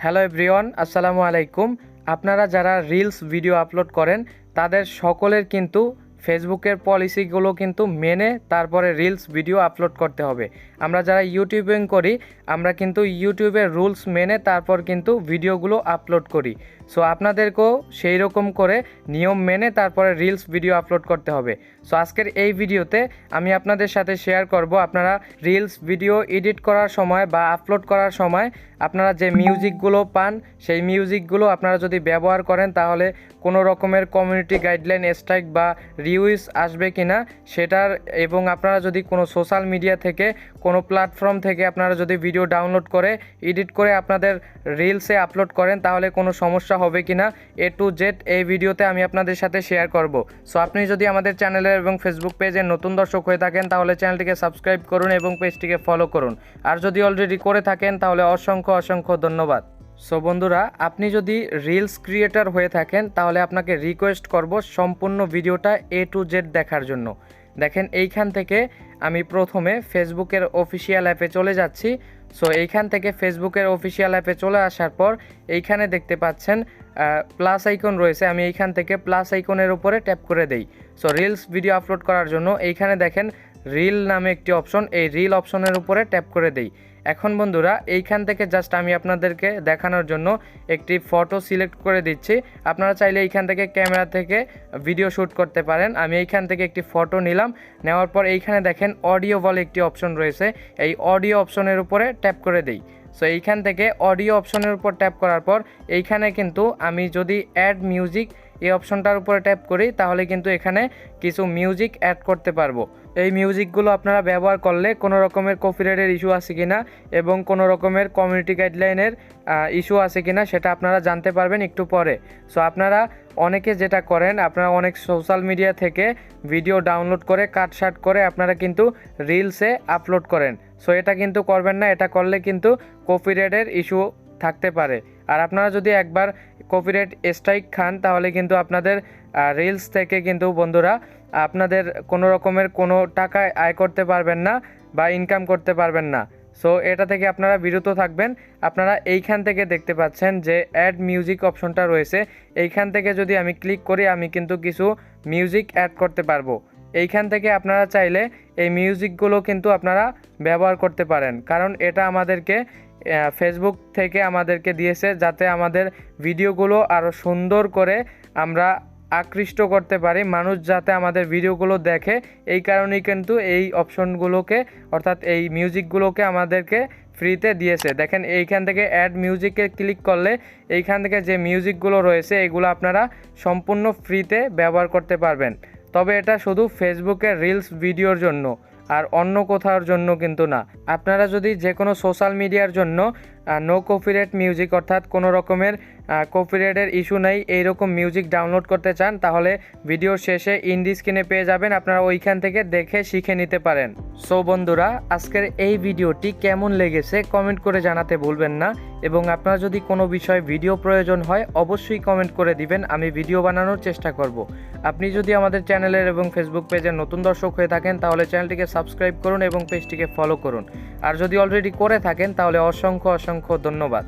Hello everyone, আসসালামু আলাইকুম। আপনারা যারা রিলস ভিডিও আপলোড করেন তাদের সকলের কিন্তু ফেসবুকের পলিসিগুলো কিন্তু মেনে তারপরে রিলস ভিডিও আপলোড করতে হবে। আমরা যারা ইউটিউবিং করি আমরা কিন্তু ইউটিউবের রুলস মেনে তারপর কিন্তু ভিডিওগুলো আপলোড করি। সো আপনাদেরকেও সেই রকম করে নিয়ম মেনে তারপরে রিলস ভিডিও আপলোড করতে হবে। সো আজকের এই ভিডিওতে আমি আপনাদের সাথে শেয়ার করব আপনারা রিলস ভিডিও এডিট করার সময় বা আপলোড করার সময় আপনারা যে মিউজিকগুলো পান সেই মিউজিকগুলো আপনারা যদি ব্যবহার করেন তাহলে কোনো রকমের কমিউনিটি গাইডলাইন স্ট্রাইক বা রিউজ আসবে কিনা সেটার, এবং আপনারা যদি কোনো সোশ্যাল মিডিয়া থেকে কোনো প্ল্যাটফর্ম থেকে আপনারা যদি ভিডিও ডাউনলোড করে এডিট করে আপনাদের রিলসে আপলোড করেন তাহলে কোনো সমস্যা হবে কিনা A to Z এই ভিডিওতে আমি আপনাদের সাথে শেয়ার করব। সো আপনি যদি আমাদের চ্যানেলের এবং ফেসবুক পেজের নতুন দর্শক হয়ে থাকেন তাহলে চ্যানেলটিকে সাবস্ক্রাইব করুন এবং পেজটিকে ফলো করুন, আর যদি অলরেডি করে থাকেন তাহলে অসংখ্য ধন্যবাদ। সো বন্ধুরা, আপনি যদি রিলস ক্রিয়েটর হয়ে থাকেন তাহলে আপনাকে রিকোয়েস্ট করব সম্পূর্ণ ভিডিওটা A to Z দেখার জন্য। দেখেন, এইখান থেকে আমি প্রথমে ফেসবুকের অফিসিয়াল অ্যাপে চলে যাচ্ছি। সো এইখান থেকে ফেসবুকের অফিসিয়াল অ্যাপে চলে আসার পর এইখানে দেখতে পাচ্ছেন প্লাস আইকন রয়েছে। আমি এইখান থেকে প্লাস আইকনের উপরে ট্যাপ করে দেই। সো রিলস ভিডিও আপলোড করার জন্য এইখানে দেখেন রিল নামে একটি অপশন, এই রিল অপশনের উপরে ট্যাপ করে দেই। এখন বন্ধুরা, এইখান থেকে জাস্ট আমি আপনাদেরকে দেখানোর জন্য একটি ফটো সিলেক্ট করে দিচ্ছি। আপনারা চাইলে এইখান থেকে ক্যামেরা থেকে ভিডিও শ্যুট করতে পারেন। আমি এইখান থেকে একটি ফটো নিলাম, নেওয়ার পর এইখানে দেখেন অডিও বলে একটি অপশন রয়েছে, এই অডিও অপশনের উপরে ট্যাপ করে দেই। সো এইখান থেকে অডিও অপশনের উপর ট্যাপ করার পর এইখানে কিন্তু আমি যদি অ্যাড মিউজিক এই অপশনটার উপরে ট্যাপ করি তাহলে কিন্তু এখানে কিছু মিউজিক অ্যাড করতে পারবো। এই মিউজিকগুলো আপনারা ব্যবহার করলে কোনো রকমের কপিরাইটের ইস্যু আছে কিনা এবং কোনো রকমের কমিউনিটি গাইডলাইনের ইস্যু আছে কিনা সেটা আপনারা জানতে পারবেন একটু পরে। সো আপনারা অনেকে যেটা করেন, আপনারা অনেক সোশ্যাল মিডিয়া থেকে ভিডিও ডাউনলোড করে কাটশাট করে আপনারা কিন্তু রিলসে আপলোড করেন। সো এটা কিন্তু করবেন না, এটা করলে কিন্তু কপিরাইটের ইস্যু থাকতে পারে। আর আপনারা যদি একবার কপিরাইট স্ট্রাইক খান তাহলে কিন্তু আপনাদের রিলস থেকে কিন্তু বন্ধুরা আপনাদের কোনো রকমের কোনো টাকা আয় করতে পারবেন না বা ইনকাম করতে পারবেন না। সো এটা থেকে আপনারা বিরত থাকবেন। আপনারা এইখান থেকে দেখতে পাচ্ছেন যে অ্যাড মিউজিক অপশনটা রয়েছে, এইখান থেকে যদি আমি ক্লিক করি আমি কিন্তু কিছু মিউজিক অ্যাড করতে পারবো। এইখান থেকে আপনারা চাইলে এই মিউজিকগুলো কিন্তু আপনারা ব্যবহার করতে পারেন, কারণ এটা আমাদেরকে ফেসবুক থেকে আমাদেরকে দিয়েছে যাতে আমাদের ভিডিওগুলো আরও সুন্দর করে আমরা আকৃষ্ট করতে পারি, মানুষ যাতে আমাদের ভিডিওগুলো দেখে। এই কারণেই কিন্তু এই অপশনগুলোকে অর্থাৎ এই মিউজিকগুলোকে আমাদেরকে ফ্রিতে দিয়েছে। দেখেন, এইখান থেকে অ্যাড মিউজিকে ক্লিক করলে এইখান থেকে যে মিউজিকগুলো রয়েছে এগুলো আপনারা সম্পূর্ণ ফ্রিতে ব্যবহার করতে পারবেন। তবে এটা শুধু ফেসবুকের রিলস ভিডিওর জন্য, আর অন্য কোথাওর জন্য কিন্তু না। আপনারা যদি যে কোনো সোশ্যাল মিডিয়ার জন্য নো কপিরাইট মিউজিক অর্থাৎ কোনো রকমের কপিরাইটের ইস্যু নেই এইরকম মিউজিক ডাউনলোড করতে চান তাহলে ভিডিওর শেষে ইন্ডি স্ক্রিনে পেয়ে যাবেন, আপনারা ওইখান থেকে দেখে শিখে নিতে পারেন। সো বন্ধুরা, আজকের এই ভিডিওটি কেমন লেগেছে কমেন্ট করে জানাতে ভুলবেন না, এবং আপনারা যদি কোনো বিষয়ে ভিডিও প্রয়োজন হয় অবশ্যই কমেন্ট করে দিবেন, আমি ভিডিও বানানোর চেষ্টা করব। আপনি যদি আমাদের চ্যানেলের এবং ফেসবুক পেজের নতুন দর্শক হয়ে থাকেন তাহলে চ্যানেলটিকে সাবস্ক্রাইব করুন এবং পেজটিকে ফলো করুন, আর যদি অলরেডি করে থাকেন তাহলে অসংখ্য ধন্যবাদ।